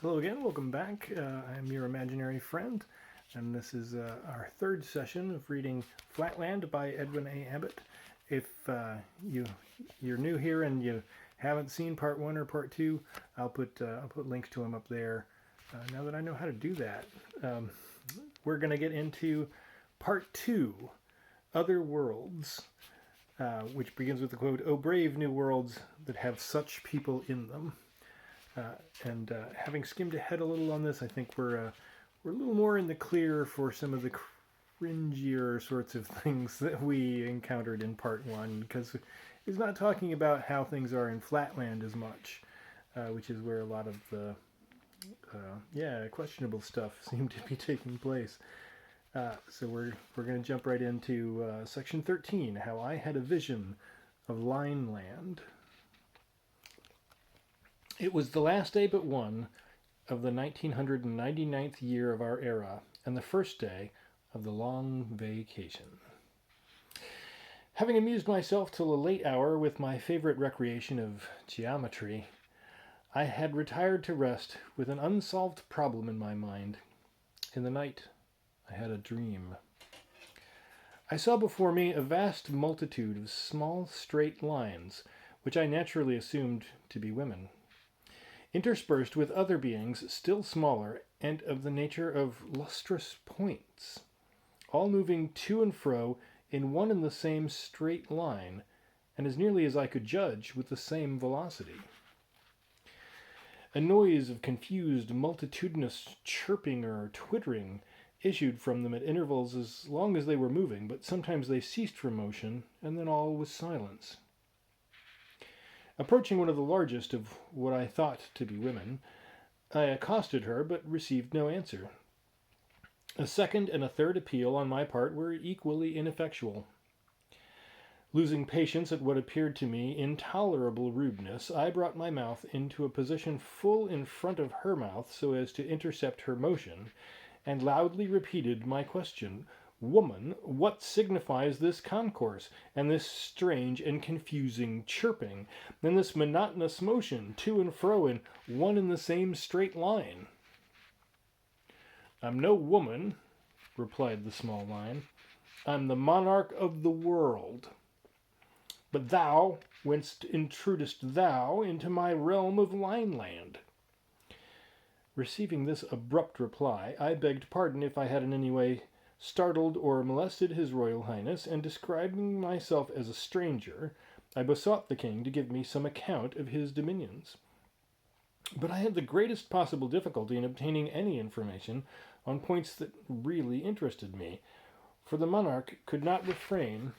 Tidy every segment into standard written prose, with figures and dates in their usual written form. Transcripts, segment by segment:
Hello again, welcome back. I'm your imaginary friend, and this is our third session of reading Flatland by Edwin A. Abbott. If you're new here and you haven't seen part one or part two, I'll put links to them up there. Now that I know how to do that, um, we're going to get into part two, Other Worlds, which begins with the quote, "O brave new worlds that have such people in them." Uh, and having skimmed ahead a little on this, I think we're a little more in the clear for some of the cringier sorts of things that we encountered in part one, because he's not talking about how things are in Flatland as much, which is where a lot of the questionable stuff seemed to be taking place. So we're going to jump right into section 13, How I Had a Vision of Lineland. It was the last day but one of the 1999th year of our era, and the first day of the long vacation. Having amused myself till a late hour with my favorite recreation of geometry, I had retired to rest with an unsolved problem in my mind. In the night, I had a dream. I saw before me a vast multitude of small straight lines, which I naturally assumed to be women, interspersed with other beings still smaller and of the nature of lustrous points, all moving to and fro in one and the same straight line, and as nearly as I could judge, with the same velocity. A noise of confused, multitudinous chirping or twittering issued from them at intervals as long as they were moving, but sometimes they ceased from motion, and then all was silence. Approaching one of the largest of what I thought to be women, I accosted her, but received no answer. A second and a third appeal on my part were equally ineffectual. Losing patience at what appeared to me intolerable rudeness, I brought my mouth into a position full in front of her mouth so as to intercept her motion, and loudly repeated my question: "Woman, what signifies this concourse, and this strange and confusing chirping, and this monotonous motion to and fro in one and the same straight line?" "I'm no woman," replied the small line. "I'm the monarch of the world. But thou, whence intrudest thou into my realm of Lineland?" Receiving this abrupt reply, I begged pardon if I had in any way startled or molested his Royal Highness, and describing myself as a stranger, I besought the king to give me some account of his dominions. But I had the greatest possible difficulty in obtaining any information on points that really interested me, for the monarch could not refrain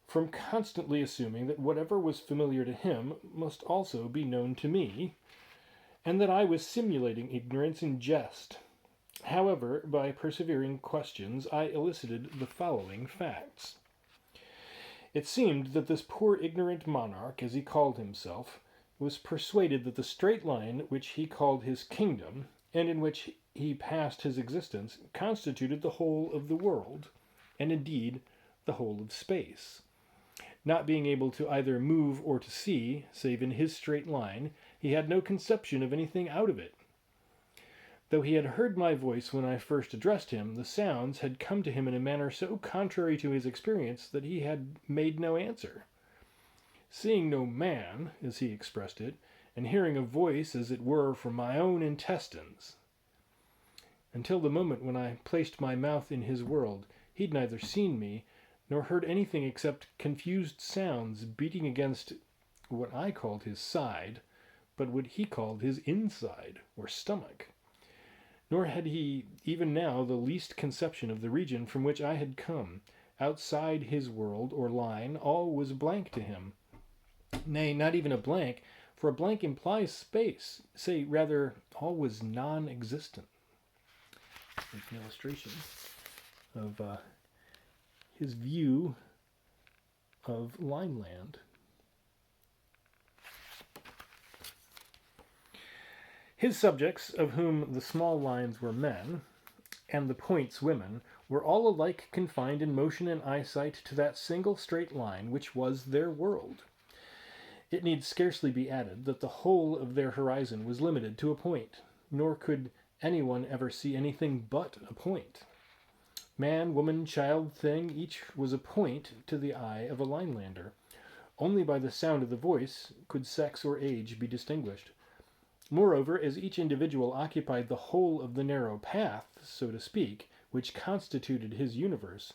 from constantly assuming that whatever was familiar to him must also be known to me, and that I was simulating ignorance in jest. However, by persevering questions, I elicited the following facts. It seemed that this poor ignorant monarch, as he called himself, was persuaded that the straight line which he called his kingdom, and in which he passed his existence, constituted the whole of the world, and indeed the whole of space. Not being able to either move or to see, save in his straight line, he had no conception of anything out of it. Though he had heard my voice when I first addressed him, the sounds had come to him in a manner so contrary to his experience that he had made no answer. Seeing no man, as he expressed it, and hearing a voice as it were from my own intestines. Until the moment when I placed my mouth in his world, he'd neither seen me nor heard anything except confused sounds beating against what I called his side, but what he called his inside, or stomach. Nor had he even now the least conception of the region from which I had come. Outside his world, or line, all was blank to him. Nay, not even a blank, for a blank implies space. Say, rather, all was non-existent. There's an illustration of his view of Lineland. His subjects, of whom the small lines were men, and the points women, were all alike confined in motion and eyesight to that single straight line which was their world. It need scarcely be added that the whole of their horizon was limited to a point, nor could anyone ever see anything but a point. Man, woman, child, thing, each was a point to the eye of a Linelander. Only by the sound of the voice could sex or age be distinguished. Moreover, as each individual occupied the whole of the narrow path, so to speak, which constituted his universe,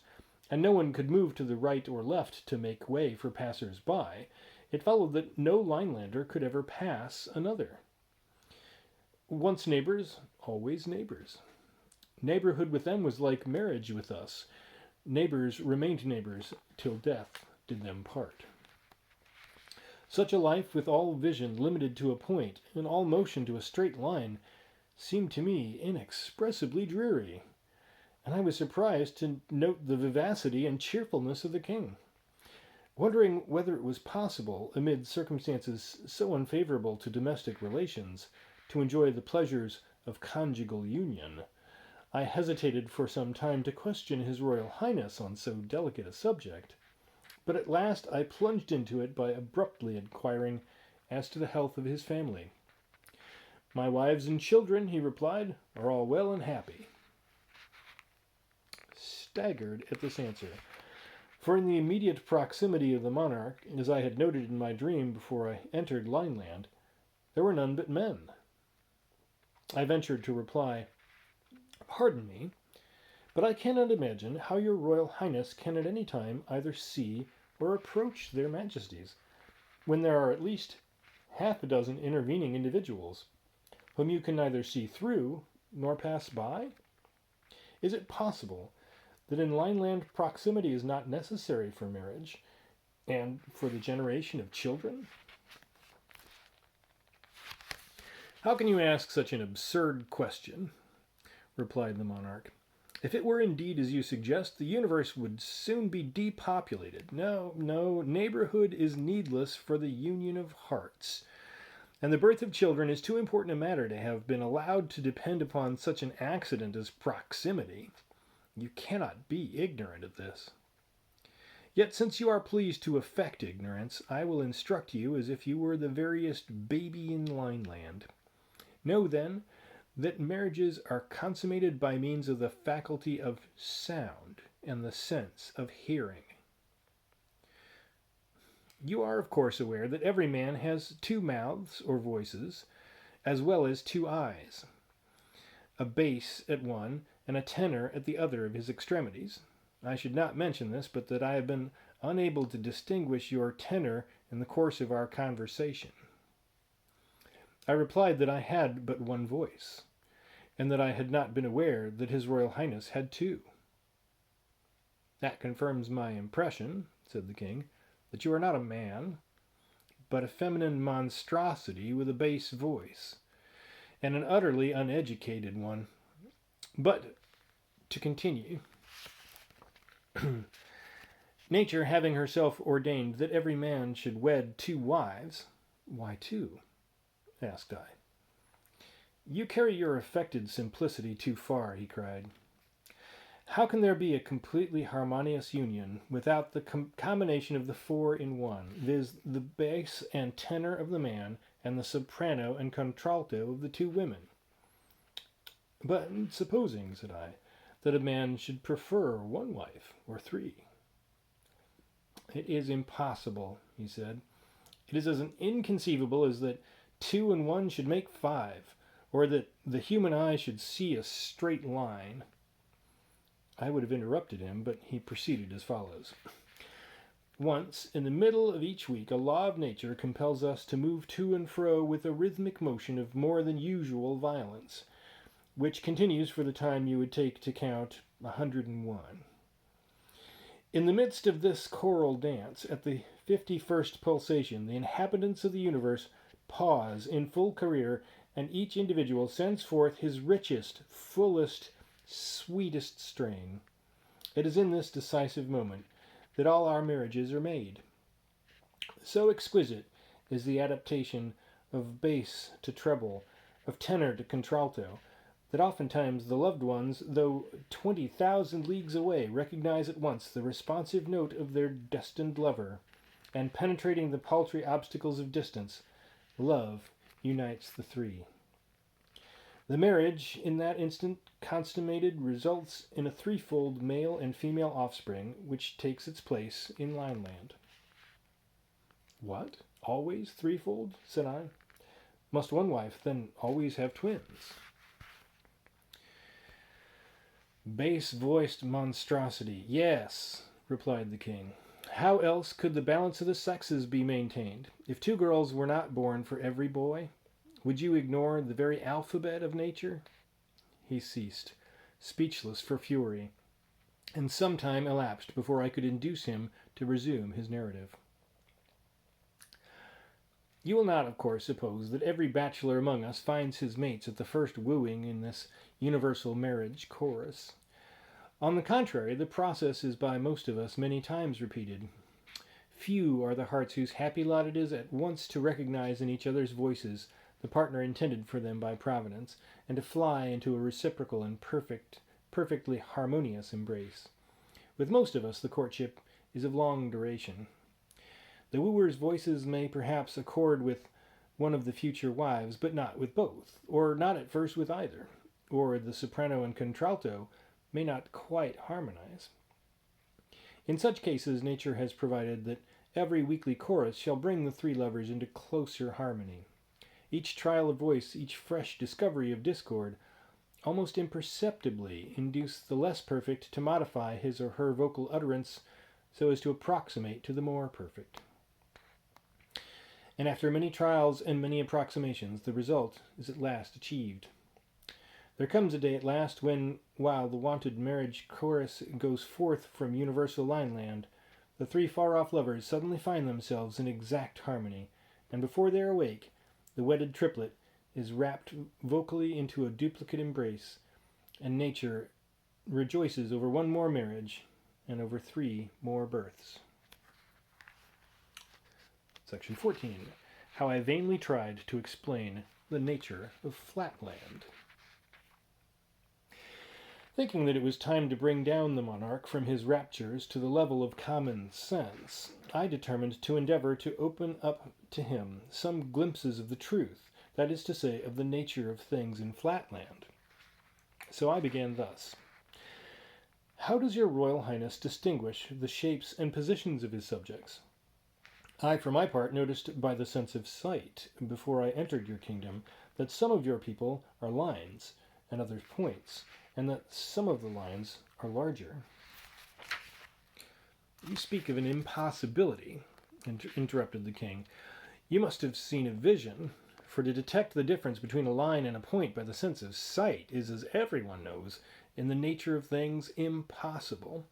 and no one could move to the right or left to make way for passers-by, it followed that no Linelander could ever pass another. Once neighbors, always neighbors. Neighborhood with them was like marriage with us. Neighbors remained neighbors till death did them part. Such a life, with all vision limited to a point, and all motion to a straight line, seemed to me inexpressibly dreary, and I was surprised to note the vivacity and cheerfulness of the king. Wondering whether it was possible, amid circumstances so unfavorable to domestic relations, to enjoy the pleasures of conjugal union, I hesitated for some time to question His Royal Highness on so delicate a subject, but at last I plunged into it by abruptly inquiring as to the health of his family. "My wives and children," he replied, "are all well and happy." Staggered at this answer, for in the immediate proximity of the monarch, as I had noted in my dream before I entered Lineland, there were none but men. I ventured to reply, "Pardon me, but I cannot imagine how your Royal Highness can at any time either see or approach their Majesties, when there are at least half a dozen intervening individuals, whom you can neither see through nor pass by? Is it possible that in Lineland proximity is not necessary for marriage, and for the generation of children?" "How can you ask such an absurd question?" replied the monarch. "If it were indeed as you suggest, the universe would soon be depopulated. No, neighborhood is needless for the union of hearts, and the birth of children is too important a matter to have been allowed to depend upon such an accident as proximity. You cannot be ignorant of this. Yet since you are pleased to affect ignorance, I will instruct you as if you were the veriest baby in Lineland. Know, then, that marriages are consummated by means of the faculty of sound and the sense of hearing. You are, of course, aware that every man has two mouths or voices, as well as two eyes, a bass at one and a tenor at the other of his extremities. I should not mention this, but that I have been unable to distinguish your tenor in the course of our conversation." I replied that I had but one voice, and that I had not been aware that His Royal Highness had two. "That confirms my impression," said the king, "that you are not a man, but a feminine monstrosity with a bass voice, and an utterly uneducated one. But, to continue, nature having herself ordained that every man should wed two wives—" "Why two?" asked I. "You carry your affected simplicity too far," he cried. "How can there be a completely harmonious union without the combination of the four in one, viz., the bass and tenor of the man, and the soprano and contralto of the two women?" "But supposing," said I, "that a man should prefer one wife, or three?" "It is impossible," he said. "It is as inconceivable as that 2 and 1 should make 5, or that the human eye should see a straight line." I would have interrupted him, but he proceeded as follows. "Once, in the middle of each week, a law of nature compels us to move to and fro with a rhythmic motion of more than usual violence, which continues for the time you would take to count 101. In the midst of this choral dance, at the 51st pulsation, the inhabitants of the universe pause in full career, and each individual sends forth his richest, fullest, sweetest strain. It is in this decisive moment that all our marriages are made. So exquisite is the adaptation of bass to treble, of tenor to contralto, that oftentimes the loved ones, though 20,000 leagues away, recognize at once the responsive note of their destined lover, and penetrating the paltry obstacles of distance, love unites the three. The marriage, in that instant consummated, results in a threefold male and female offspring, which takes its place in Lineland. What? Always threefold? Said I. Must one wife then always have twins? Bass-voiced monstrosity. Yes, replied the king. How else could the balance of the sexes be maintained? If two girls were not born for every boy, would you ignore the very alphabet of nature? He ceased, speechless for fury, and some time elapsed before I could induce him to resume his narrative. You will not, of course, suppose that every bachelor among us finds his mates at the first wooing in this universal marriage chorus. On the contrary, the process is by most of us many times repeated. Few are the hearts whose happy lot it is at once to recognize in each other's voices the partner intended for them by Providence, and to fly into a reciprocal and perfectly harmonious embrace. With most of us, the courtship is of long duration. The wooer's voices may perhaps accord with one of the future wives, but not with both, or not at first with either, or the soprano and contralto may not quite harmonize. In such cases, nature has provided that every weekly chorus shall bring the three lovers into closer harmony. Each trial of voice, each fresh discovery of discord, almost imperceptibly induce the less perfect to modify his or her vocal utterance so as to approximate to the more perfect. And after many trials and many approximations, the result is at last achieved. There comes a day at last when, while the wonted marriage chorus goes forth from universal Lineland, the three far-off lovers suddenly find themselves in exact harmony, and before they are awake, the wedded triplet is wrapped vocally into a duplicate embrace, and nature rejoices over one more marriage and over three more births. Section 14. How I vainly tried to explain the nature of Flatland. Thinking that it was time to bring down the monarch from his raptures to the level of common sense, I determined to endeavor to open up to him some glimpses of the truth, that is to say, of the nature of things in Flatland. So I began thus. How does your Royal Highness distinguish the shapes and positions of his subjects? I, for my part, noticed by the sense of sight, before I entered your kingdom, that some of your people are lines, and others points, and that some of the lines are larger. You speak of an impossibility, interrupted the king. You must have seen a vision, for to detect the difference between a line and a point by the sense of sight is, as everyone knows, in the nature of things impossible.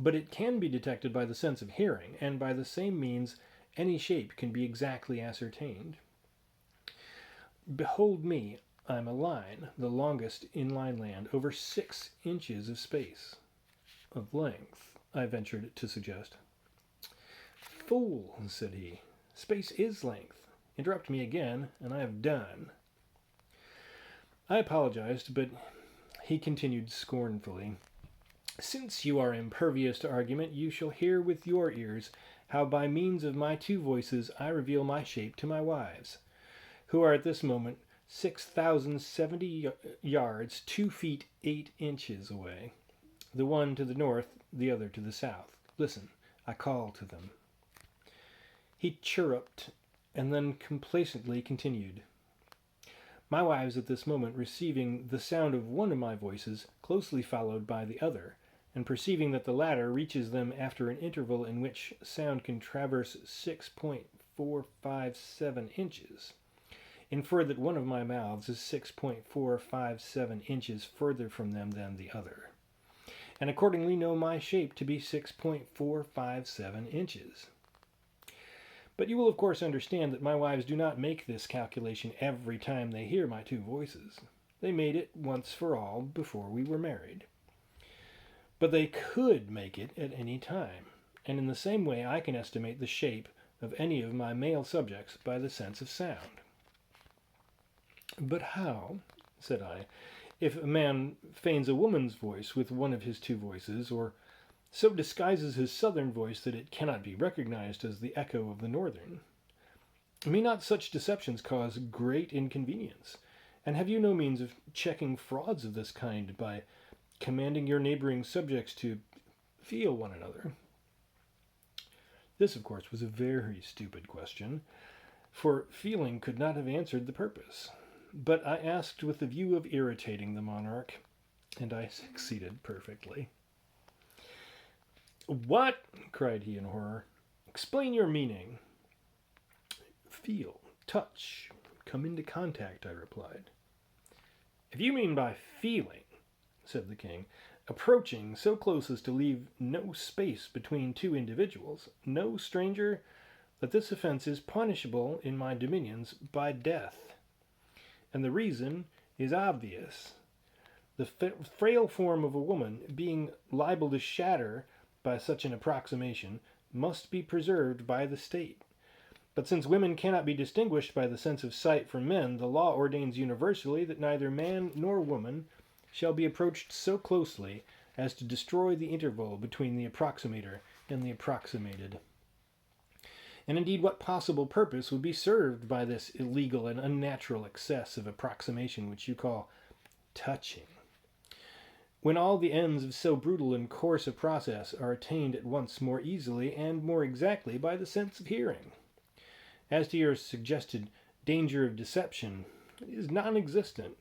But it can be detected by the sense of hearing, and by the same means any shape can be exactly ascertained. Behold me, I am a line, the longest in Lineland, over 6 inches of space. Of length, I ventured to suggest. Fool, said he, space is length. Interrupt me again, and I have done. I apologized, but he continued scornfully. Since you are impervious to argument, you shall hear with your ears how by means of my 2 voices I reveal my shape to my wives, who are at this moment 6,070 yards, 2 feet 8 inches away, the one to the north, the other to the south. Listen, I call to them. He chirruped, and then complacently continued. My wives at this moment receiving the sound of one of my voices, closely followed by the other, and perceiving that the latter reaches them after an interval in which sound can traverse 6.457 inches, infer that one of my mouths is 6.457 inches further from them than the other, and accordingly know my shape to be 6.457 inches. But you will of course understand that my wives do not make this calculation every time they hear my 2 voices. They made it once for all before we were married. But they could make it at any time, and in the same way I can estimate the shape of any of my male subjects by the sense of sound. But how, said I, if a man feigns a woman's voice with one of his 2 voices, or so disguises his southern voice that it cannot be recognized as the echo of the northern. May not such deceptions cause great inconvenience? And have you no means of checking frauds of this kind by commanding your neighboring subjects to feel one another? This, of course, was a very stupid question, for feeling could not have answered the purpose. But I asked with the view of irritating the monarch, and I succeeded perfectly. "What?" cried he in horror. "Explain your meaning." "Feel, touch, come into contact," I replied. "If you mean by feeling," said the king, "approaching so close as to leave no space between two individuals, know, stranger, that this offense is punishable in my dominions by death. And the reason is obvious. The frail form of a woman, being liable to shatter by such an approximation, must be preserved by the state. But since women cannot be distinguished by the sense of sight from men, the law ordains universally that neither man nor woman shall be approached so closely as to destroy the interval between the approximator and the approximated. And indeed, what possible purpose would be served by this illegal and unnatural excess of approximation which you call touching, when all the ends of so brutal and coarse a process are attained at once more easily and more exactly by the sense of hearing? As to your suggested danger of deception, it is non-existent,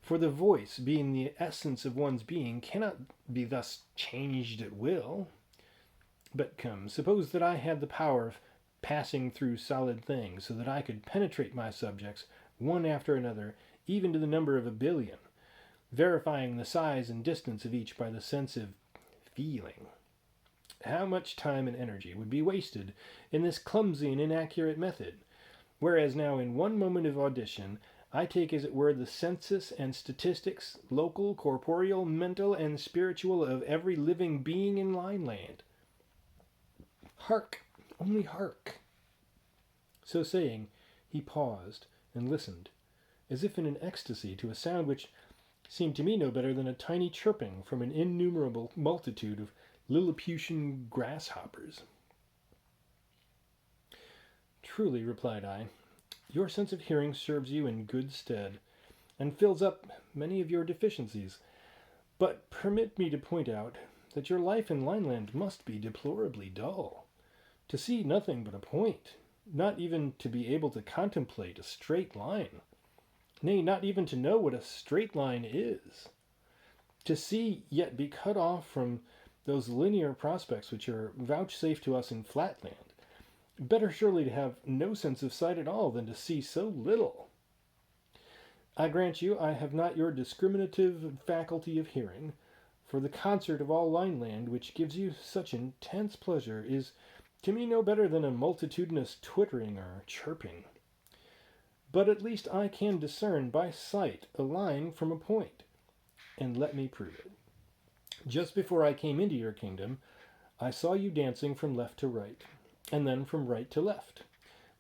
for the voice, being the essence of one's being, cannot be thus changed at will. But come, suppose that I had the power of passing through solid things, so that I could penetrate my subjects, one after another, even to the number of 1,000,000,000, verifying the size and distance of each by the sense of feeling. How much time and energy would be wasted in this clumsy and inaccurate method, whereas now in one moment of audition I take as it were the census and statistics, local, corporeal, mental, and spiritual, of every living being in Lineland. Hark, only hark." So saying, he paused and listened, as if in an ecstasy, to a sound which seemed to me no better than a tiny chirping from an innumerable multitude of Lilliputian grasshoppers. "Truly," replied I, "your sense of hearing serves you in good stead, and fills up many of your deficiencies. But permit me to point out that your life in Lineland must be deplorably dull. To see nothing but a point, not even to be able to contemplate a straight line, nay, not even to know what a straight line is. To see, yet be cut off from those linear prospects which are vouchsafed to us in Flatland. Better surely to have no sense of sight at all than to see so little. I grant you I have not your discriminative faculty of hearing, for the concert of all Lineland, which gives you such intense pleasure, is to me no better than a multitudinous twittering or chirping. But at least I can discern by sight a line from a point, and let me prove it. Just before I came into your kingdom, I saw you dancing from left to right, and then from right to left,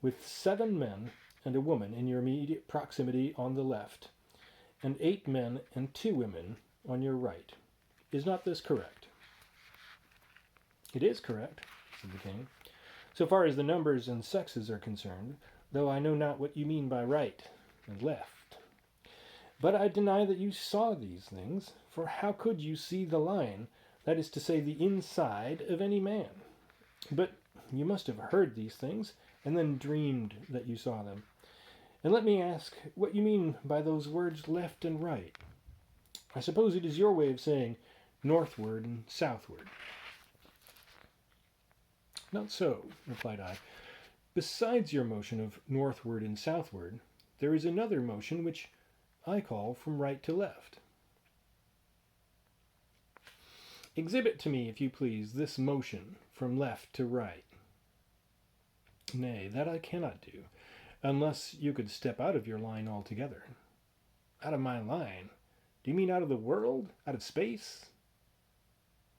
with 7 men and a woman in your immediate proximity on the left, and 8 men and 2 women on your right. Is not this correct?" "It is correct," said the king, "so far as the numbers and sexes are concerned, though I know not what you mean by right and left. But I deny that you saw these things, for how could you see the line, that is to say, the inside of any man? But you must have heard these things, and then dreamed that you saw them. And let me ask what you mean by those words left and right. I suppose it is your way of saying northward and southward." "Not so," replied I. "Besides your motion of northward and southward, there is another motion which I call from right to left." "Exhibit to me, if you please, this motion from left to right." "Nay, that I cannot do, unless you could step out of your line altogether." "Out of my line? Do you mean out of the world? Out of space?"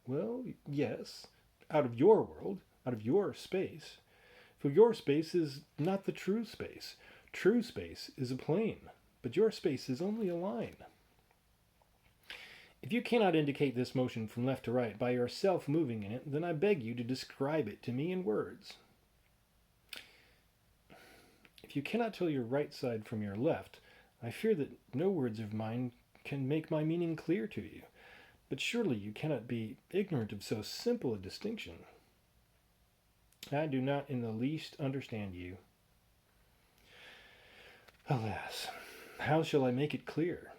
"Well, yes, out of your world, out of your space. For your space is not the true space. True space is a plane, but your space is only a line." If you cannot indicate this motion from left to right by yourself moving in it, then I beg you to describe it to me in words. If you cannot tell your right side from your left, I fear that no words of mine can make my meaning clear to you. But surely you cannot be ignorant of so simple a distinction. I do not in the least understand you. Alas, how shall I make it clear?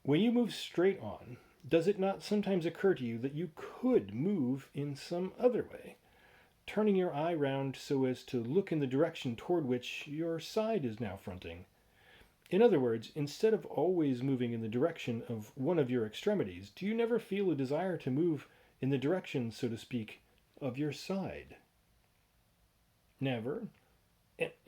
When you move straight on, does it not sometimes occur to you that you could move in some other way, turning your eye round so as to look in the direction toward which your side is now fronting? In other words, instead of always moving in the direction of one of your extremities, do you never feel a desire to move in the direction, so to speak, of your side? Never?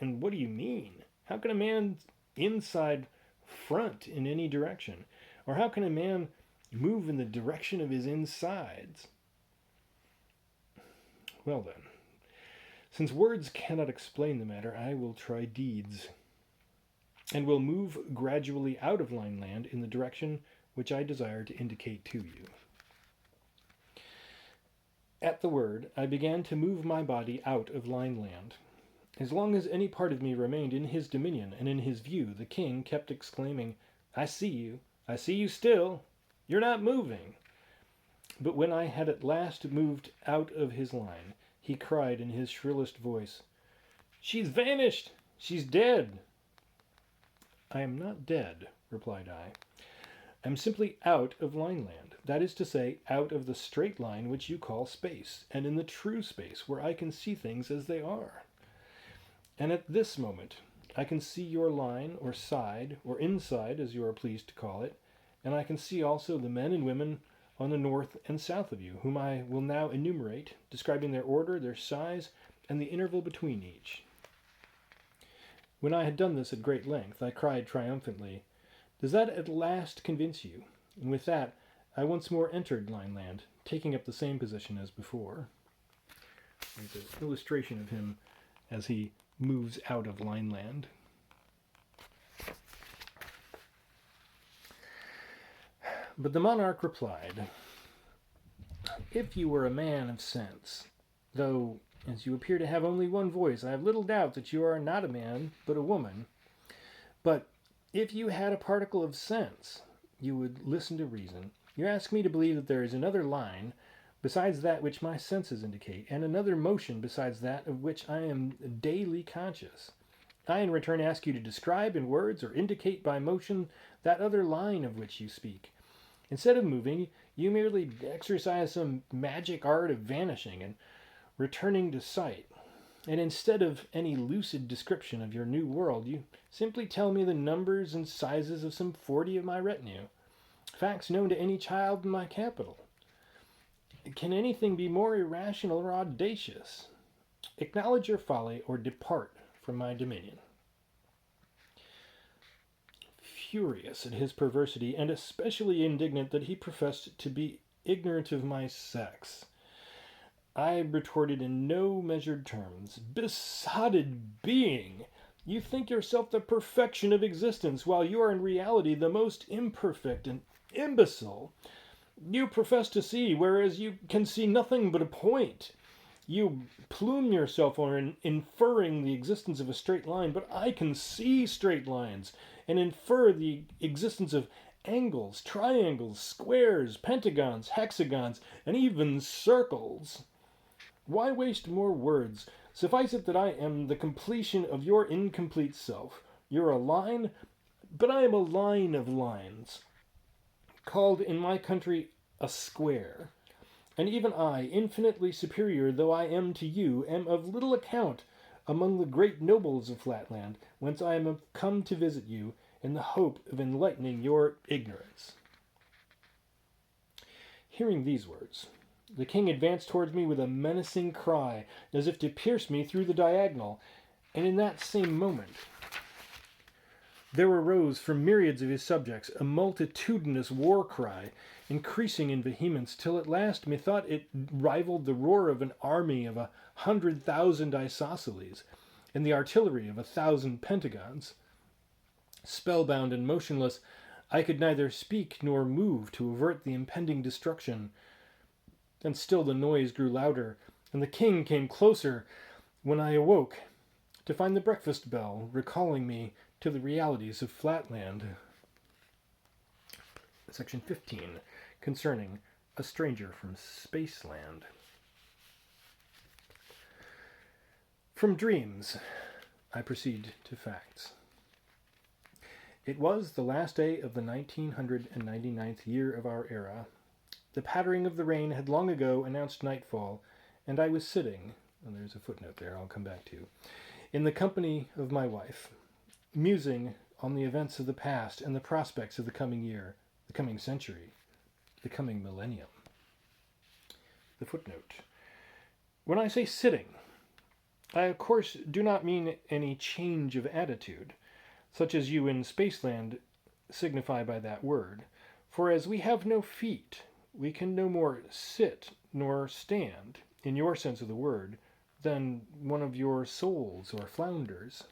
And what do you mean? How can a man's inside front in any direction? Or how can a man move in the direction of his insides? Well then, since words cannot explain the matter, I will try deeds, and will move gradually out of Lineland in the direction which I desire to indicate to you. At the word, I began to move my body out of Lineland. As long as any part of me remained in his dominion and in his view, the king kept exclaiming, I see you still, you're not moving. But when I had at last moved out of his line, he cried in his shrillest voice, She's vanished, she's dead. I am not dead, replied I. I am simply out of Lineland, that is to say, out of the straight line which you call space, and in the true space where I can see things as they are. And at this moment, I can see your line, or side, or inside, as you are pleased to call it, and I can see also the men and women on the north and south of you, whom I will now enumerate, describing their order, their size, and the interval between each. When I had done this at great length, I cried triumphantly, Does that at last convince you? And with that, I once more entered Lineland, taking up the same position as before. There's an illustration of him as he moves out of Lineland. But the monarch replied, If you were a man of sense, though as you appear to have only one voice, I have little doubt that you are not a man, but a woman. But if you had a particle of sense, you would listen to reason. You ask me to believe that there is another line besides that which my senses indicate, and another motion besides that of which I am daily conscious. I in return ask you to describe in words or indicate by motion that other line of which you speak. Instead of moving, you merely exercise some magic art of vanishing and returning to sight. And instead of any lucid description of your new world, you simply tell me the numbers and sizes of some 40 of my retinue, facts known to any child in my capital. Can anything be more irrational or audacious? Acknowledge your folly or depart from my dominion. Furious at his perversity, and especially indignant that he professed to be ignorant of my sex, I retorted in no measured terms, Besotted being! You think yourself the perfection of existence, while you are in reality the most imperfect and imbecile. You profess to see, whereas you can see nothing but a point. You plume yourself on inferring the existence of a straight line, but I can see straight lines, and infer the existence of angles, triangles, squares, pentagons, hexagons, and even circles. Why waste more words? Suffice it that I am the completion of your incomplete self. You're a line, but I am a line of lines, called in my country a square. And even I, infinitely superior though I am to you, am of little account among the great nobles of Flatland, whence I am come to visit you in the hope of enlightening your ignorance. Hearing these words, the king advanced towards me with a menacing cry, as if to pierce me through the diagonal, and in that same moment there arose from myriads of his subjects a multitudinous war cry, increasing in vehemence, till at last methought it rivaled the roar of an army of 100,000 isosceles, and the artillery of 1,000 pentagons. Spellbound and motionless, I could neither speak nor move to avert the impending destruction. And still the noise grew louder, and the king came closer, when I awoke to find the breakfast bell recalling me to the realities of Flatland. Section 15, concerning a stranger from Spaceland. From dreams, I proceed to facts. It was the last day of the 1999th year of our era. The pattering of the rain had long ago announced nightfall, and I was sitting, and there's a footnote there I'll come back to, in the company of my wife, musing on the events of the past and the prospects of the coming year, the coming century, the coming millennium. The footnote. When I say sitting, I of course do not mean any change of attitude, such as you in Spaceland signify by that word, for as we have no feet, we can no more sit nor stand, in your sense of the word, than one of your souls or flounders.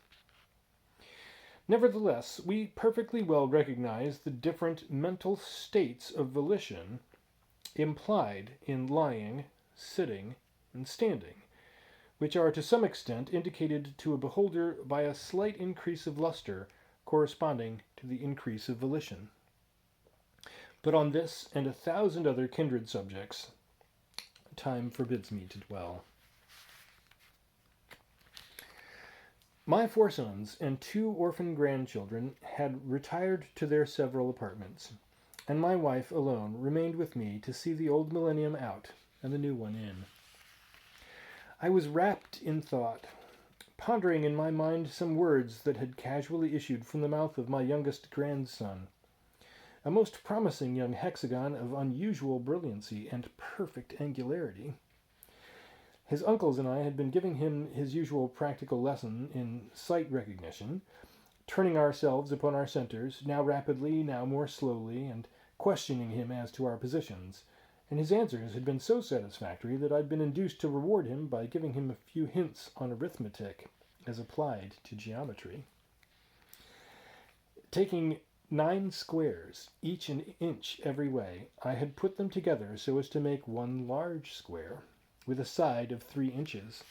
Nevertheless, we perfectly well recognize the different mental states of volition implied in lying, sitting, and standing, which are to some extent indicated to a beholder by a slight increase of luster corresponding to the increase of volition. But on this and 1,000 other kindred subjects, time forbids me to dwell. My 4 sons and 2 orphan grandchildren had retired to their several apartments, and my wife alone remained with me to see the old millennium out and the new one in. I was wrapped in thought, pondering in my mind some words that had casually issued from the mouth of my youngest grandson, a most promising young hexagon of unusual brilliancy and perfect angularity. His uncles and I had been giving him his usual practical lesson in sight recognition, turning ourselves upon our centers, now rapidly, now more slowly, and questioning him as to our positions, and his answers had been so satisfactory that I'd been induced to reward him by giving him a few hints on arithmetic as applied to geometry. Taking 9 squares, each an inch every way, I had put them together so as to make one large square, with a side of 3 inches.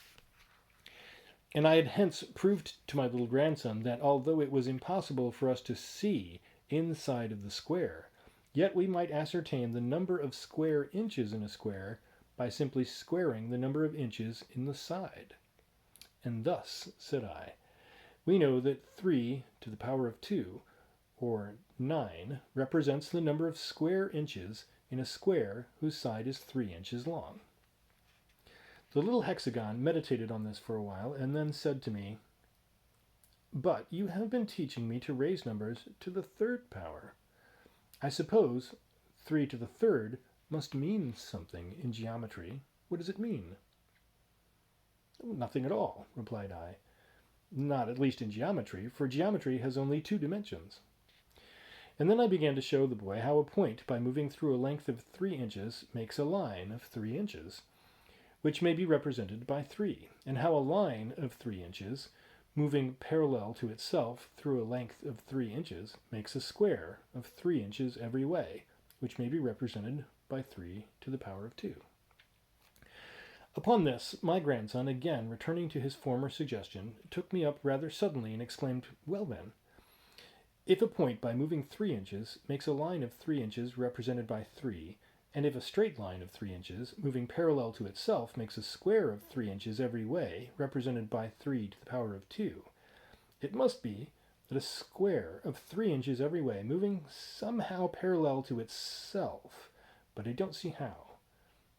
And I had hence proved to my little grandson that although it was impossible for us to see inside of the square, yet we might ascertain the number of square inches in a square by simply squaring the number of inches in the side. And thus, said I, we know that 3 to the power of 2, or 9, represents the number of square inches in a square whose side is 3 inches long. The little hexagon meditated on this for a while, and then said to me, "But you have been teaching me to raise numbers to the 3rd power. I suppose 3 to the 3rd must mean something in geometry. What does it mean?" "Nothing at all," replied I. "Not at least in geometry, for geometry has only 2 dimensions." And then I began to show the boy how a point, by moving through a length of 3 inches, makes a line of 3 inches, which may be represented by 3, and how a line of 3 inches, moving parallel to itself through a length of 3 inches, makes a square of 3 inches every way, which may be represented by 3 to the power of 2. Upon this, my grandson, again returning to his former suggestion, took me up rather suddenly and exclaimed, "Well then, if a point by moving 3 inches makes a line of 3 inches represented by 3, and if a straight line of 3 inches, moving parallel to itself, makes a square of 3 inches every way, represented by 3 to the power of 2, it must be that a square of 3 inches every way, moving somehow parallel to itself, but I don't see how,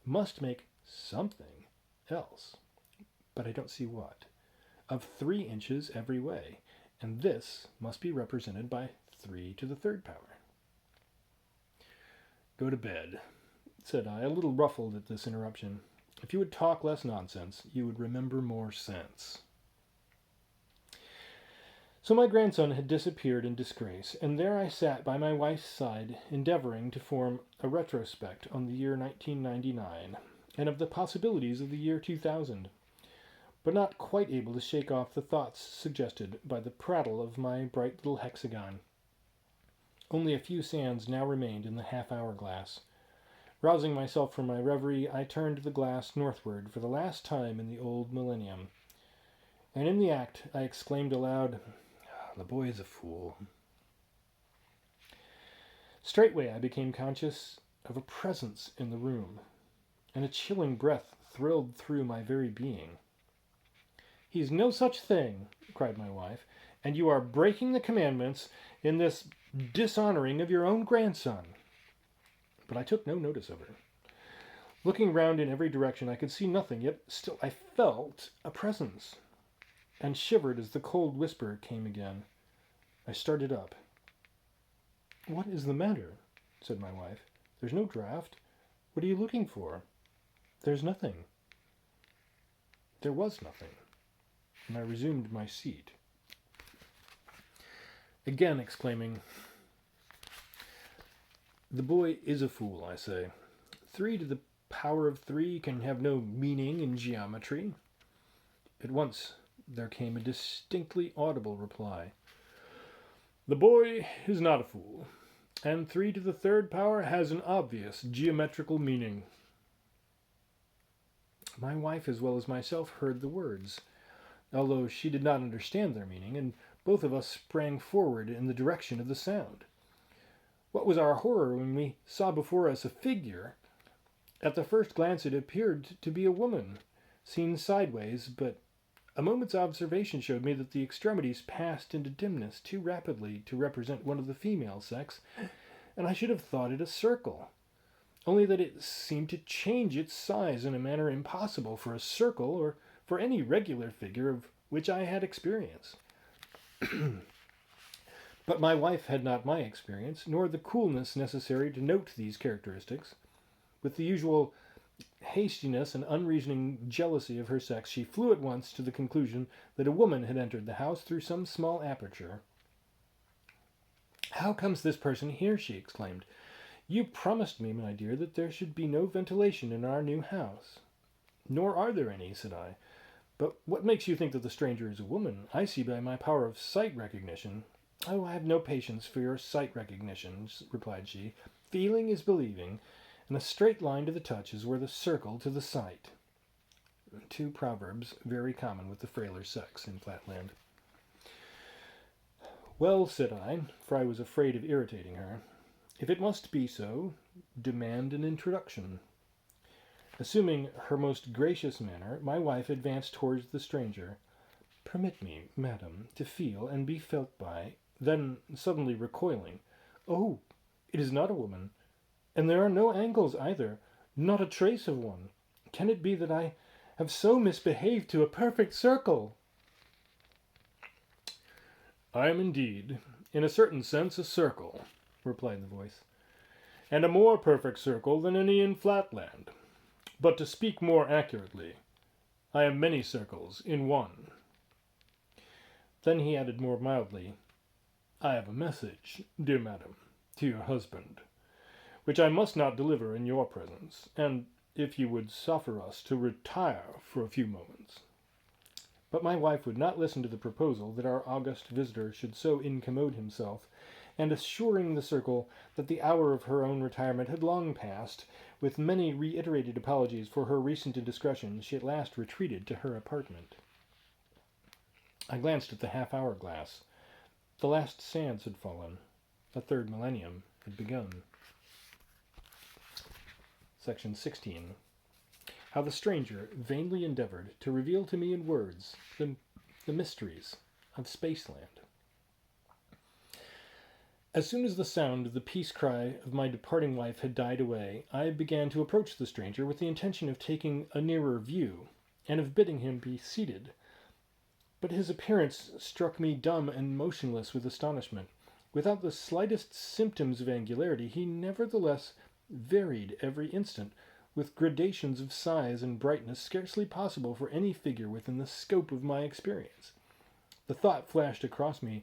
must make something else, but I don't see what, of 3 inches every way, and this must be represented by 3 to the 3rd power." "Go to bed," said I, a little ruffled at this interruption. "If you would talk less nonsense, you would remember more sense." So my grandson had disappeared in disgrace, and there I sat by my wife's side, endeavoring to form a retrospect on the year 1999, and of the possibilities of the year 2000, but not quite able to shake off the thoughts suggested by the prattle of my bright little hexagon. Only a few sands now remained in the half-hour glass. Rousing myself from my reverie, I turned the glass northward for the last time in the old millennium. And in the act, I exclaimed aloud, "The boy is a fool." Straightway I became conscious of a presence in the room, and a chilling breath thrilled through my very being. "He's no such thing," cried my wife, "and you are breaking the commandments in this dishonoring of your own grandson." But I took no notice of her. Looking round in every direction, I could see nothing, yet still I felt a presence, and shivered as the cold whisper came again. I started up. "What is the matter?" said my wife. "There's no draught. What are you looking for?" "There's nothing." There was nothing, and I resumed my seat, again exclaiming, "The boy is a fool, I say. 3 to the power of 3 can have no meaning in geometry." At once there came a distinctly audible reply. "The boy is not a fool, and 3 to the 3rd power has an obvious geometrical meaning." My wife, as well as myself, heard the words, although she did not understand their meaning, and both of us sprang forward in the direction of the sound. What was our horror when we saw before us a figure. At the first glance it appeared to be a woman, seen sideways, but a moment's observation showed me that the extremities passed into dimness too rapidly to represent one of the female sex, and I should have thought it a circle, only that it seemed to change its size in a manner impossible for a circle or for any regular figure of which I had experience. But my wife had not my experience, nor the coolness necessary to note these characteristics. With the usual hastiness and unreasoning jealousy of her sex, she flew at once to the conclusion that a woman had entered the house through some small aperture. "How comes this person here?" she exclaimed. "You promised me, my dear, that there should be no ventilation in our new house." "Nor are there any," said I. "But what makes you think that the stranger is a woman? I see by my power of sight recognition." "Oh, I have no patience for your sight recognition," replied she. "Feeling is believing, and a straight line to the touch is worth a circle to the sight." 2 proverbs very common with the frailer sex in Flatland. "Well," said I, for I was afraid of irritating her, "if it must be so, demand an introduction." Assuming her most gracious manner, my wife advanced towards the stranger. "Permit me, madam, to feel and be felt by," then, suddenly recoiling, "Oh, it is not a woman, and there are no angles either, not a trace of one. Can it be that I have so misbehaved to a perfect circle?" "I am indeed, in a certain sense, a circle," replied the voice, "and a more perfect circle than any in Flatland. But to speak more accurately, I am many circles in one." Then he added more mildly, "I have a message, dear madam, to your husband, which I must not deliver in your presence, and if you would suffer us to retire for a few moments." But my wife would not listen to the proposal that our august visitor should so incommode himself, and assuring the circle that the hour of her own retirement had long passed, with many reiterated apologies for her recent indiscretion, she at last retreated to her apartment. I glanced at the half-hour glass. The last sands had fallen. The 3rd millennium had begun. Section 16. How the stranger vainly endeavored to reveal to me in words the mysteries of Spaceland. As soon as the sound of the peace cry of my departing wife had died away, I began to approach the stranger with the intention of taking a nearer view, and of bidding him be seated. But his appearance struck me dumb and motionless with astonishment. Without the slightest symptoms of angularity, he nevertheless varied every instant, with gradations of size and brightness scarcely possible for any figure within the scope of my experience. The thought flashed across me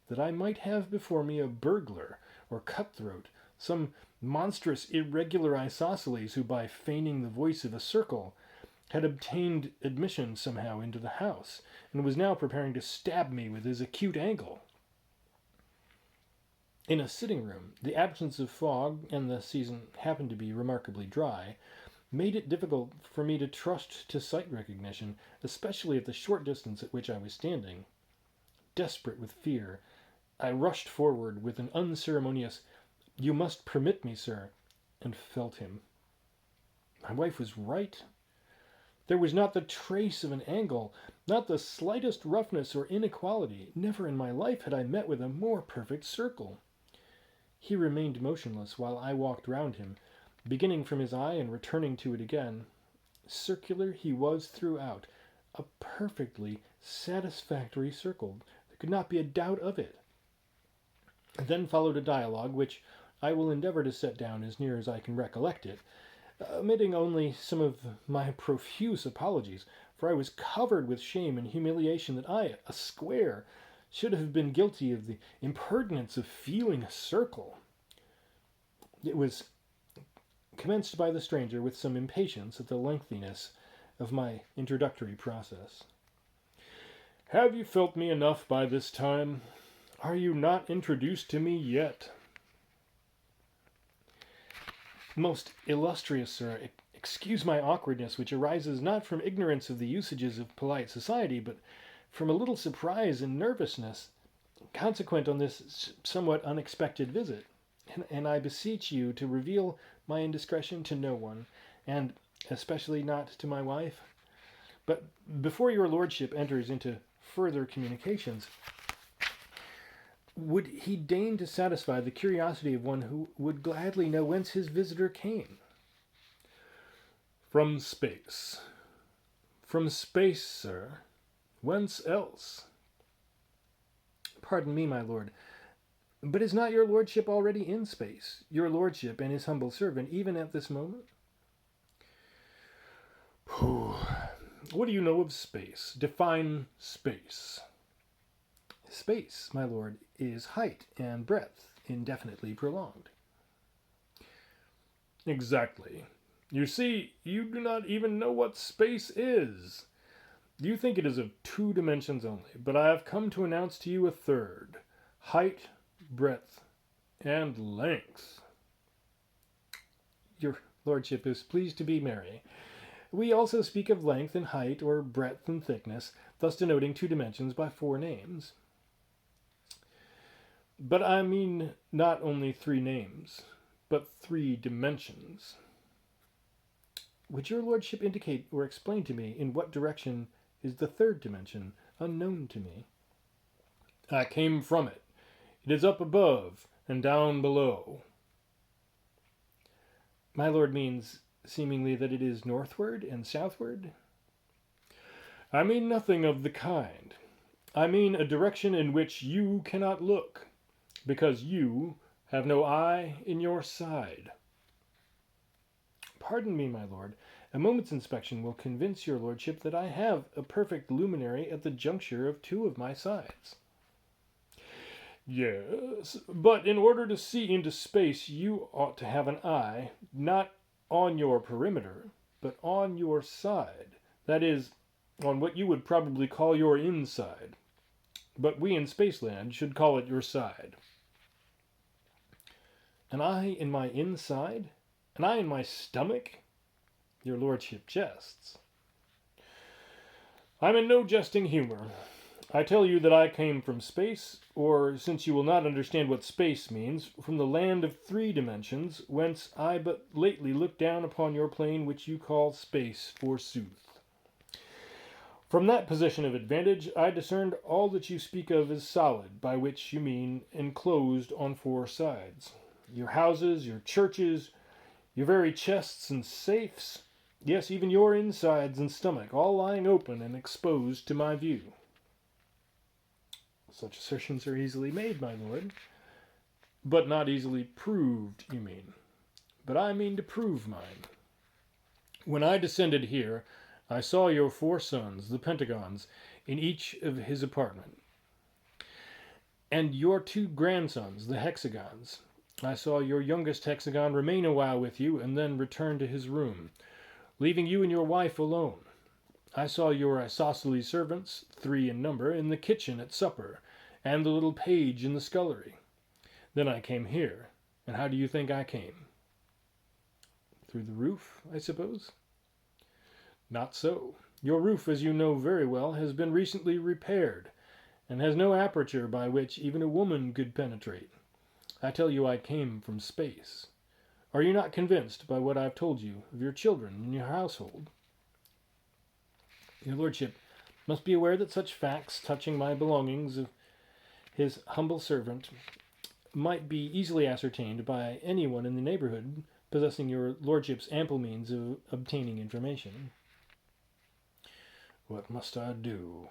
that I might have before me a burglar or cutthroat, some monstrous irregular isosceles who, by feigning the voice of a circle, had obtained admission somehow into the house, and was now preparing to stab me with his acute angle. In a sitting room, the absence of fog, and the season happened to be remarkably dry, made it difficult for me to trust to sight recognition, especially at the short distance at which I was standing. Desperate with fear, I rushed forward with an unceremonious, "You must permit me, sir," and felt him. My wife was right. There was not the trace of an angle, not the slightest roughness or inequality. Never in my life had I met with a more perfect circle. He remained motionless while I walked round him, beginning from his eye and returning to it again. Circular he was throughout, a perfectly satisfactory circle. There could not be a doubt of it. Then followed a dialogue, which I will endeavour to set down as near as I can recollect it, omitting only some of my profuse apologies, for I was covered with shame and humiliation that I, a square, should have been guilty of the impertinence of feeling a circle. It was commenced by the stranger with some impatience at the lengthiness of my introductory process. "Have you felt me enough by this time? Are you not introduced to me yet?" "Most illustrious sir, excuse my awkwardness, which arises not from ignorance of the usages of polite society, but from a little surprise and nervousness consequent on this somewhat unexpected visit. And I beseech you to reveal my indiscretion to no one, and especially not to my wife. But before your lordship enters into further communications, would he deign to satisfy the curiosity of one who would gladly know whence his visitor came?" "From space. From space, sir. Whence else?" "Pardon me, my lord, but is not your lordship already in space? Your lordship and his humble servant, even at this moment?" "What do you know of space? Define space." "Space, my lord, is height and breadth indefinitely prolonged." "Exactly. You see, you do not even know what space is. You think it is of 2 dimensions only, but I have come to announce to you a third: height, breadth, and length." "Your lordship is pleased to be merry. We also speak of length and height, or breadth and thickness, thus denoting 2 dimensions by 4 names. But I mean not only 3 names, but 3 dimensions." "Would your lordship indicate or explain to me in what direction is the 3rd dimension, unknown to me?" "I came from it. It is up above and down below." "My lord means seemingly that it is northward and southward?" "I mean nothing of the kind. I mean a direction in which you cannot look, because you have no eye in your side." "Pardon me, my lord. A moment's inspection will convince your lordship that I have a perfect luminary at the juncture of 2 of my sides." "Yes, but in order to see into space you ought to have an eye, not on your perimeter, but on your side. That is, on what you would probably call your inside. But we in Spaceland should call it your side." "An eye in my inside? An eye in my stomach? Your lordship jests." "I'm in no jesting humor. I tell you that I came from space, or, since you will not understand what space means, from the land of 3 dimensions, whence I but lately looked down upon your plane which you call space, forsooth. From that position of advantage I discerned all that you speak of as solid, by which you mean enclosed on 4 sides. Your houses, your churches, your very chests and safes, yes, even your insides and stomach, all lying open and exposed to my view." "Such assertions are easily made, my lord." "But not easily proved, you mean. But I mean to prove mine. When I descended here, I saw your 4 sons, the Pentagons, in each of his apartment, and your 2 grandsons, the Hexagons. I saw your youngest Hexagon remain a while with you, and then return to his room, leaving you and your wife alone. I saw your isosceles servants, 3 in number, in the kitchen at supper, and the little page in the scullery. Then I came here. And how do you think I came? Through the roof, I suppose? Not so. Your roof, as you know very well, has been recently repaired, and has no aperture by which even a woman could penetrate. I tell you I came from space. Are you not convinced by what I've told you of your children and your household? Your lordship must be aware that such facts touching my belongings of his humble servant might be easily ascertained by anyone in the neighborhood possessing your lordship's ample means of obtaining information. What must I do?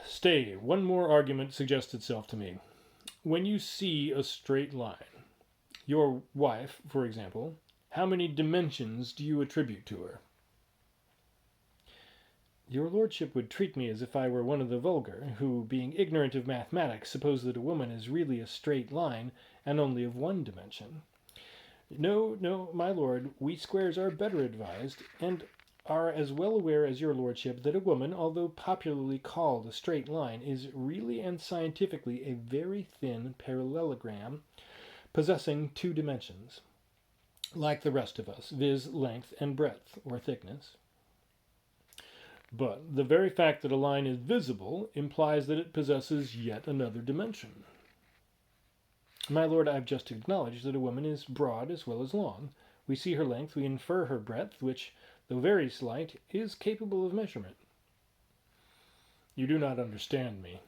Stay, one more argument suggests itself to me. When you see a straight line, your wife, for example, how many dimensions do you attribute to her? Your lordship would treat me as if I were one of the vulgar, who, being ignorant of mathematics, suppose that a woman is really a straight line, and only of one dimension. No, no, my lord, we squares are better advised, and are as well aware as your lordship that a woman, although popularly called a straight line, is really and scientifically a very thin parallelogram, possessing two dimensions, like the rest of us, viz. Length and breadth, or thickness. But the very fact that a line is visible implies that it possesses yet another dimension. My lord, I have just acknowledged that a woman is broad as well as long. We see her length, we infer her breadth, which, though very slight, is capable of measurement. You do not understand me.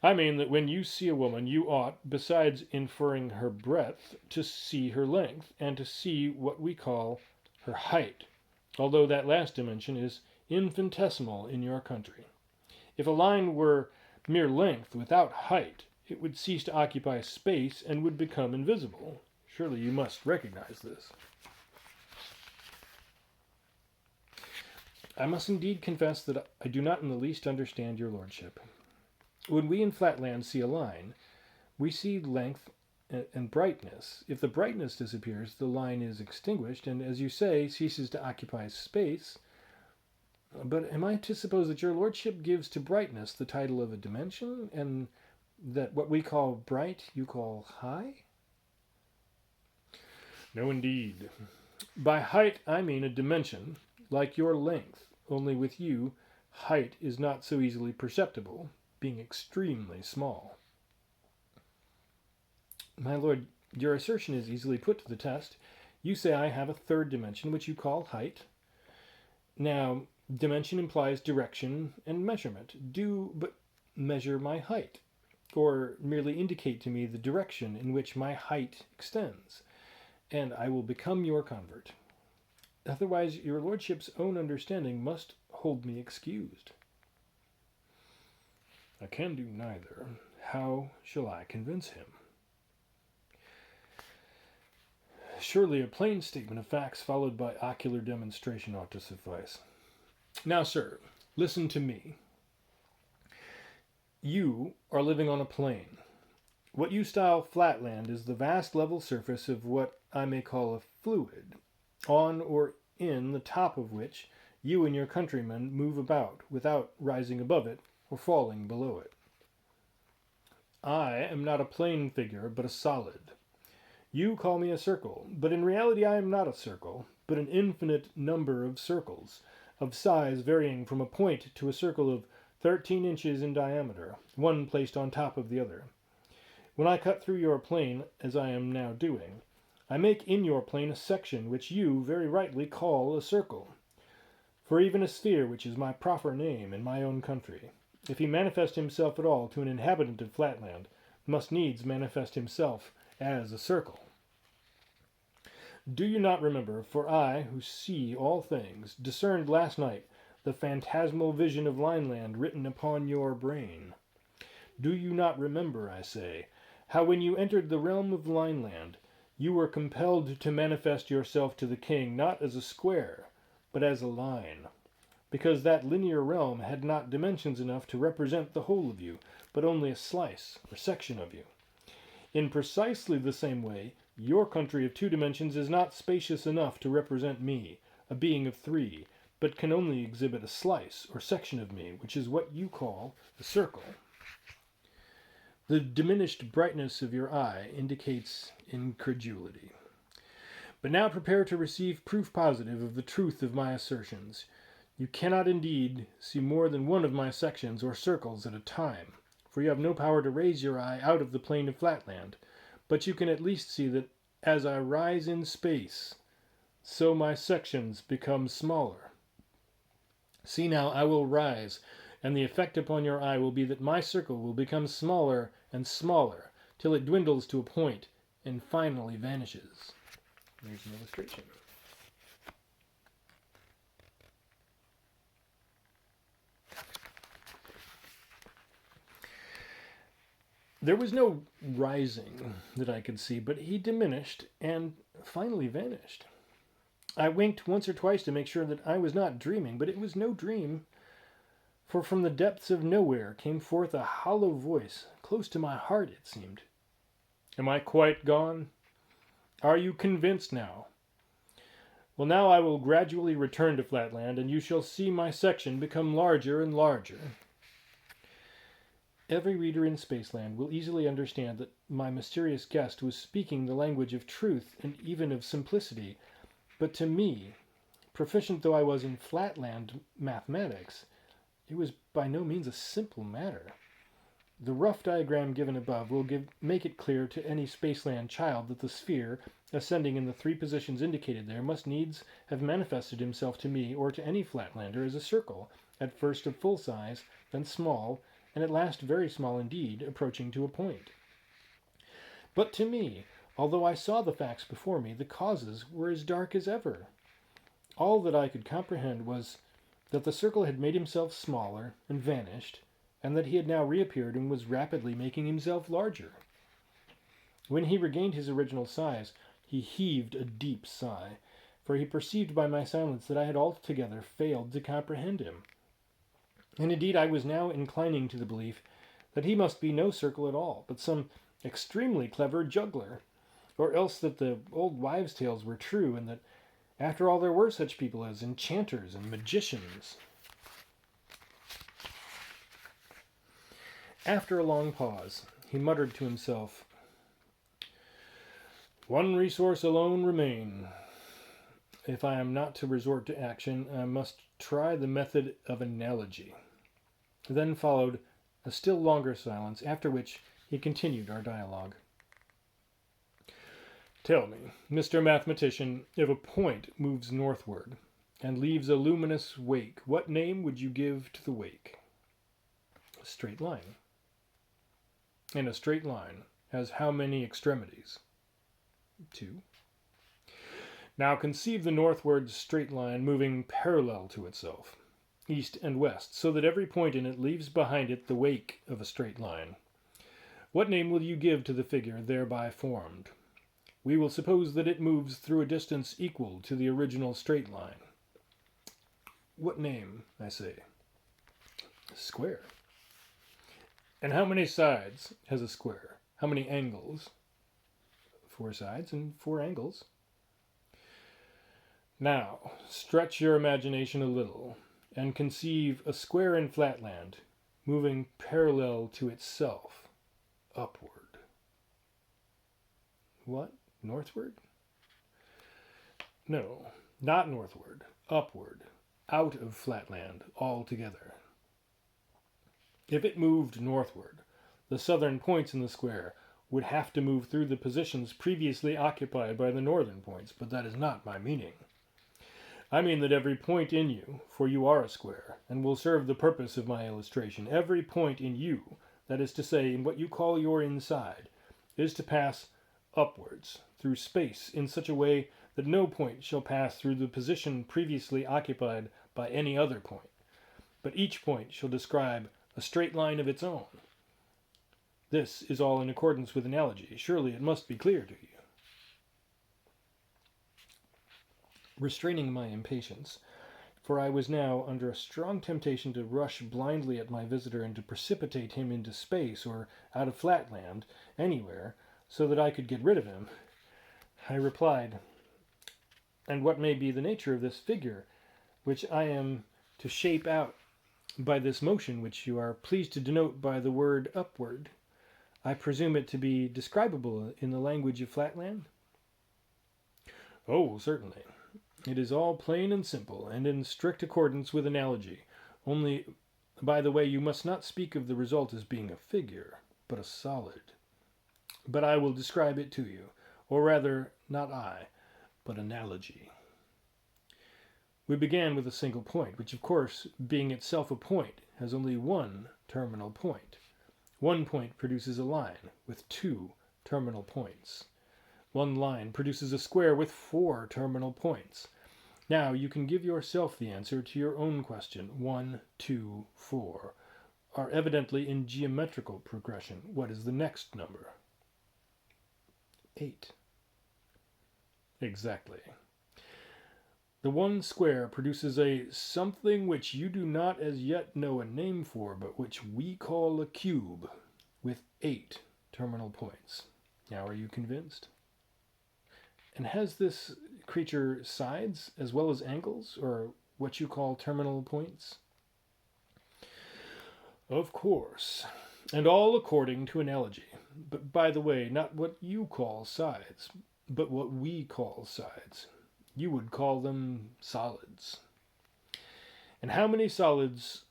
I mean that when you see a woman, you ought, besides inferring her breadth, to see her length, and to see what we call her height, although that last dimension is infinitesimal in your country. If a line were mere length without height, it would cease to occupy space and would become invisible. Surely you must recognize this. I must indeed confess that I do not in the least understand your lordship. When we in Flatland see a line, we see length and brightness. If the brightness disappears, the line is extinguished, and, as you say, ceases to occupy space. But am I to suppose that your lordship gives to brightness the title of a dimension, and that what we call bright you call high? No, indeed. By height I mean a dimension, like your length, only with you, height is not so easily perceptible, being extremely small. My lord, your assertion is easily put to the test. You say I have a third dimension, which you call height. Now, dimension implies direction and measurement. Do but measure my height, or merely indicate to me the direction in which my height extends, and I will become your convert. Otherwise, your lordship's own understanding must hold me excused. I can do neither. How shall I convince him? Surely a plain statement of facts followed by ocular demonstration ought to suffice. Now, sir, listen to me. You are living on a plain. What you style flatland is the vast level surface of what I may call a fluid, on or in the top of which you and your countrymen move about without rising above it or falling below it. I am not a plane figure, but a solid. You call me a circle, but in reality I am not a circle, but an infinite number of circles, of size varying from a point to a circle of 13 inches in diameter, one placed on top of the other. When I cut through your plane, as I am now doing, I make in your plane a section which you very rightly call a circle. For even a sphere, which is my proper name in my own country, if he manifest himself at all to an inhabitant of Flatland, must needs manifest himself as a circle. Do you not remember, for I, who see all things, discerned last night the phantasmal vision of Lineland written upon your brain? Do you not remember, I say, how when you entered the realm of Lineland, you were compelled to manifest yourself to the king not as a square, but as a line, because that linear realm had not dimensions enough to represent the whole of you, but only a slice or section of you. In precisely the same way, your country of 2 dimensions is not spacious enough to represent me, a being of 3, but can only exhibit a slice or section of me, which is what you call a circle. The diminished brightness of your eye indicates incredulity. But now prepare to receive proof positive of the truth of my assertions. You cannot indeed see more than one of my sections or circles at a time, for you have no power to raise your eye out of the plane of Flatland, but you can at least see that as I rise in space, so my sections become smaller. See now, I will rise, and the effect upon your eye will be that my circle will become smaller and smaller, till it dwindles to a point and finally vanishes. There's an illustration. There was no rising that I could see, but he diminished and finally vanished. I winked once or twice to make sure that I was not dreaming, but it was no dream, for from the depths of nowhere came forth a hollow voice, close to my heart, it seemed. Am I quite gone? Are you convinced now? Well, now I will gradually return to Flatland, and you shall see my section become larger and larger. Every reader in Spaceland will easily understand that my mysterious guest was speaking the language of truth and even of simplicity, but to me, proficient though I was in Flatland mathematics, it was by no means a simple matter. The rough diagram given above will make it clear to any Spaceland child that the sphere, ascending in the three positions indicated there, must needs have manifested himself to me or to any Flatlander as a circle, at first of full size, then small, and at last very small indeed, approaching to a point. But to me, although I saw the facts before me, the causes were as dark as ever. All that I could comprehend was that the circle had made himself smaller and vanished, and that he had now reappeared and was rapidly making himself larger. When he regained his original size, he heaved a deep sigh, for he perceived by my silence that I had altogether failed to comprehend him. And indeed I was now inclining to the belief that he must be no circle at all, but some extremely clever juggler, or else that the old wives' tales were true, and that after all there were such people as enchanters and magicians. After a long pause, he muttered to himself, "One resource alone remains. If I am not to resort to action, I must try the method of analogy." Then followed a still longer silence, after which he continued our dialogue. "Tell me, Mr. Mathematician, if a point moves northward and leaves a luminous wake, what name would you give to the wake?" "A straight line." "And a straight line has how many extremities?" "Two." Now conceive the northward straight line moving parallel to itself, east and west, so that every point in it leaves behind it the wake of a straight line. What name will you give to the figure thereby formed? We will suppose that it moves through a distance equal to the original straight line. What name, I say? Square. And how many sides has a square? How many angles? 4 sides and 4 angles. Now, stretch your imagination a little, and conceive a square in Flatland, moving parallel to itself, upward. What? Northward? No, not northward, upward, out of Flatland altogether. If it moved northward, the southern points in the square would have to move through the positions previously occupied by the northern points, but that is not my meaning. I mean that every point in you, for you are a square, and will serve the purpose of my illustration, every point in you, that is to say, in what you call your inside, is to pass upwards through space in such a way that no point shall pass through the position previously occupied by any other point, but each point shall describe a straight line of its own. This is all in accordance with analogy. Surely it must be clear to you. Restraining my impatience, for I was now under a strong temptation to rush blindly at my visitor and to precipitate him into space or out of Flatland, anywhere, so that I could get rid of him, I replied, "And what may be the nature of this figure, which I am to shape out by this motion which you are pleased to denote by the word upward? I presume it to be describable in the language of Flatland? Oh, certainly. It is all plain and simple, and in strict accordance with analogy. Only, by the way, you must not speak of the result as being a figure, but a solid. But I will describe it to you, or rather, not I, but analogy. We began with a single point, which of course, being itself a point, has only one terminal point. One point produces a line with two terminal points. One line produces a square with four terminal points. Now you can give yourself the answer to your own question. 1, 2, 4 are evidently in geometrical progression. What is the next number? 8. Exactly. The one square produces a something which you do not as yet know a name for, but which we call a cube, with 8 terminal points. Now are you convinced? And has this creature sides as well as angles, or what you call terminal points? Of course, and all according to analogy. But by the way, not what you call sides, but what we call sides. You would call them solids. And how many solids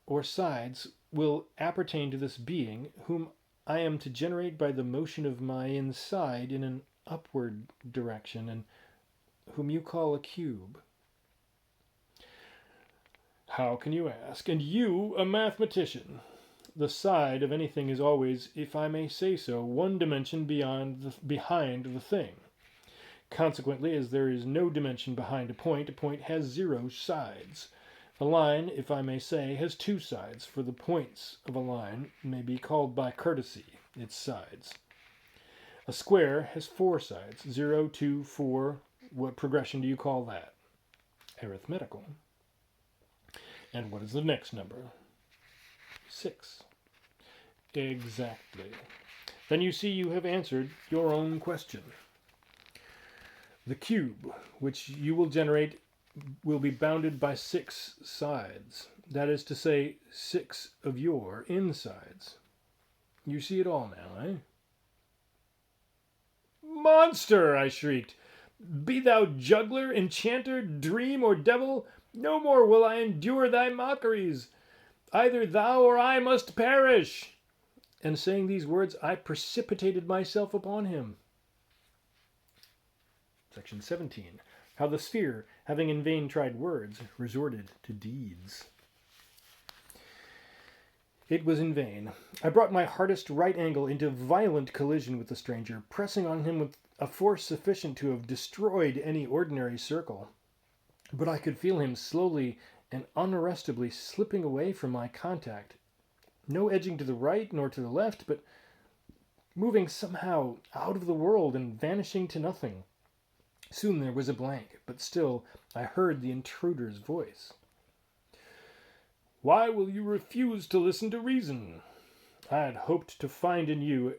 or sides will appertain to this being whom I am to generate by the motion of my inside in an upward direction, and whom you call a cube? How can you ask? And you, a mathematician. The side of anything is always, if I may say so, one dimension behind the thing. Consequently, as there is no dimension behind a point has 0 sides. A line, if I may say, has 2 sides, for the points of a line may be called by courtesy its sides. A square has 4 sides, 0, 2, 4. What progression do you call that? Arithmetical. And what is the next number? 6. Exactly. Then you see you have answered your own question. The cube, which you will generate, will be bounded by 6 sides. That is to say, 6 of your insides. You see it all now, eh? Monster! I shrieked. Be thou juggler, enchanter, dream, or devil, no more will I endure thy mockeries. Either thou or I must perish. And saying these words, I precipitated myself upon him. Section 17. How the sphere, having in vain tried words, resorted to deeds. It was in vain. I brought my hardest right angle into violent collision with the stranger, pressing on him with a force sufficient to have destroyed any ordinary circle. But I could feel him slowly and unarrestably slipping away from my contact. No edging to the right nor to the left, but moving somehow out of the world and vanishing to nothing. Soon there was a blank, but still I heard the intruder's voice. Why will you refuse to listen to reason? I had hoped to find in you,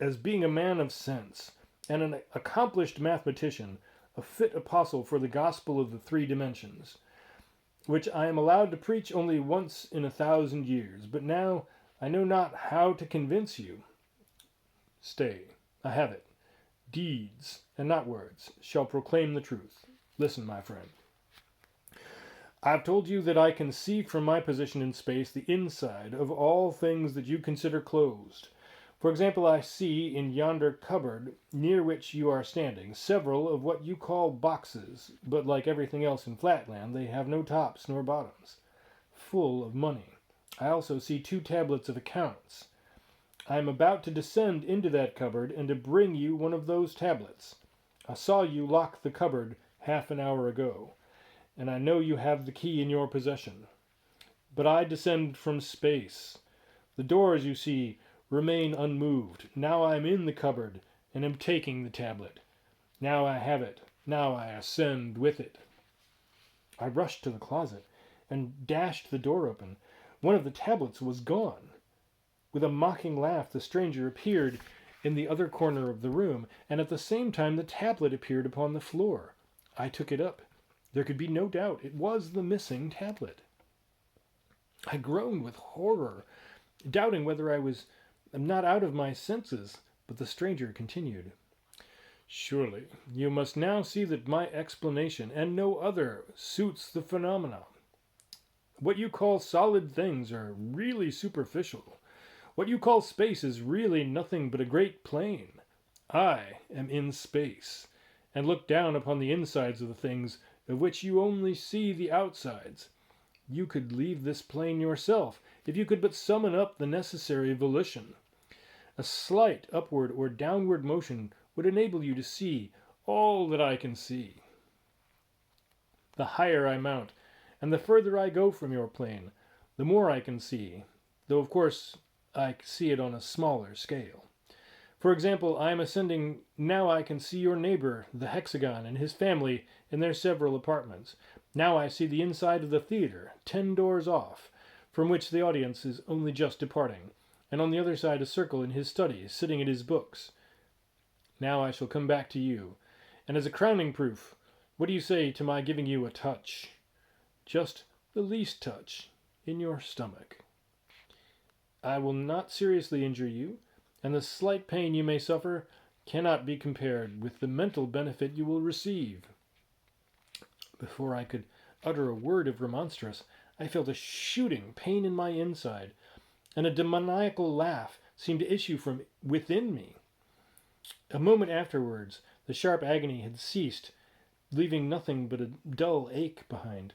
as being a man of sense, and an accomplished mathematician, a fit apostle for the gospel of the 3 dimensions, which I am allowed to preach only once in 1,000 years, but now I know not how to convince you. Stay, I have it. Deeds, and not words, shall proclaim the truth. Listen, my friend. I've told you that I can see from my position in space the inside of all things that you consider closed. For example, I see in yonder cupboard near which you are standing several of what you call boxes, but like everything else in Flatland, they have no tops nor bottoms, full of money. I also see 2 tablets of accounts. I am about to descend into that cupboard and to bring you one of those tablets. I saw you lock the cupboard half an hour ago, and I know you have the key in your possession. But I descend from space. The doors, you see, remain unmoved. Now I am in the cupboard and am taking the tablet. Now I have it. Now I ascend with it. I rushed to the closet and dashed the door open. One of the tablets was gone. With a mocking laugh, the stranger appeared in the other corner of the room, and at the same time the tablet appeared upon the floor. I took it up. There could be no doubt it was the missing tablet. I groaned with horror, doubting whether I was I'm not out of my senses. But the stranger continued. Surely, you must now see that my explanation, and no other, suits the phenomena. What you call solid things are really superficial. What you call space is really nothing but a great plain. I am in space, and look down upon the insides of the things of which you only see the outsides. You could leave this plane yourself, if you could but summon up the necessary volition. A slight upward or downward motion would enable you to see all that I can see. The higher I mount, and the further I go from your plane, the more I can see, though of course I see it on a smaller scale. For example, I am ascending, now I can see your neighbor, the hexagon, and his family in their several apartments. Now I see the inside of the theater, 10 doors off, from which the audience is only just departing, and on the other side a circle in his study, sitting at his books. Now I shall come back to you, and as a crowning proof, what do you say to my giving you a touch? Just the least touch, in your stomach. I will not seriously injure you, and the slight pain you may suffer cannot be compared with the mental benefit you will receive. Before I could utter a word of remonstrance, I felt a shooting pain in my inside, and a demoniacal laugh seemed to issue from within me. A moment afterwards, the sharp agony had ceased, leaving nothing but a dull ache behind,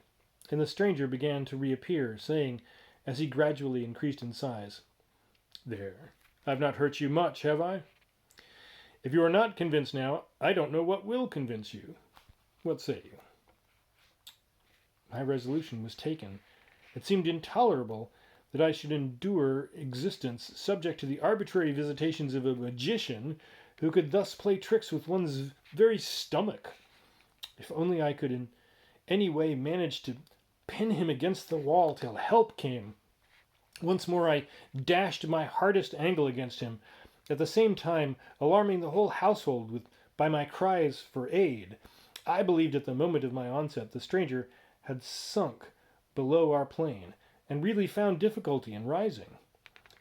and the stranger began to reappear, saying, as he gradually increased in size, "There, I've not hurt you much, have I? If you are not convinced now, I don't know what will convince you. What say you?" My resolution was taken. It seemed intolerable that I should endure existence subject to the arbitrary visitations of a magician who could thus play tricks with one's very stomach. If only I could in any way manage to pin him against the wall till help came. Once more I dashed my hardest angle against him, at the same time alarming the whole household by my cries for aid. I believed at the moment of my onset the stranger had sunk below our plane, and really found difficulty in rising.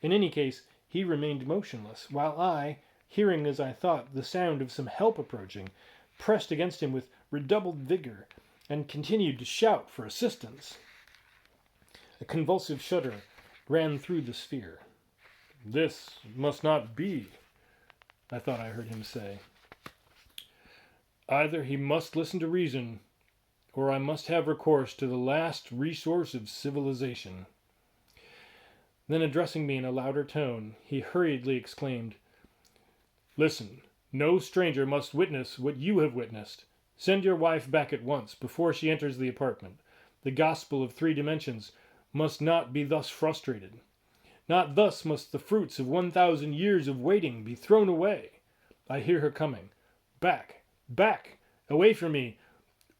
In any case, he remained motionless, while I, hearing as I thought the sound of some help approaching, pressed against him with redoubled vigor, and continued to shout for assistance. A convulsive shudder ran through the sphere. "This must not be," I thought I heard him say. "Either he must listen to reason, or I must have recourse to the last resource of civilization." Then, addressing me in a louder tone, he hurriedly exclaimed, "Listen, no stranger must witness what you have witnessed. Send your wife back at once, before she enters the apartment. The gospel of 3 dimensions must not be thus frustrated. Not thus must the fruits of 1,000 years of waiting be thrown away. I hear her coming. Back, back, away from me,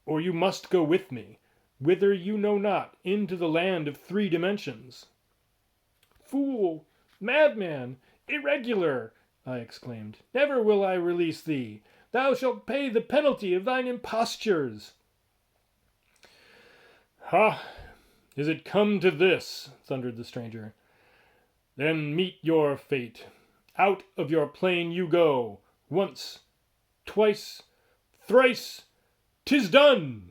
or you must go with me, whither you know not, into the land of 3 dimensions." "Fool! Madman! Irregular!" I exclaimed. "Never will I release thee. Thou shalt pay the penalty of thine impostures." "Ha! Is it come to this?" thundered the stranger. "Then meet your fate. Out of your plane you go. Once, twice, thrice, 'tis done!"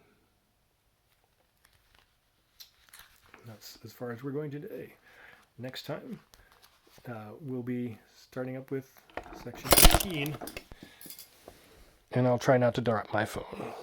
That's as far as we're going today. Next time, we'll be starting up with section 15. And I'll try not to drop my phone.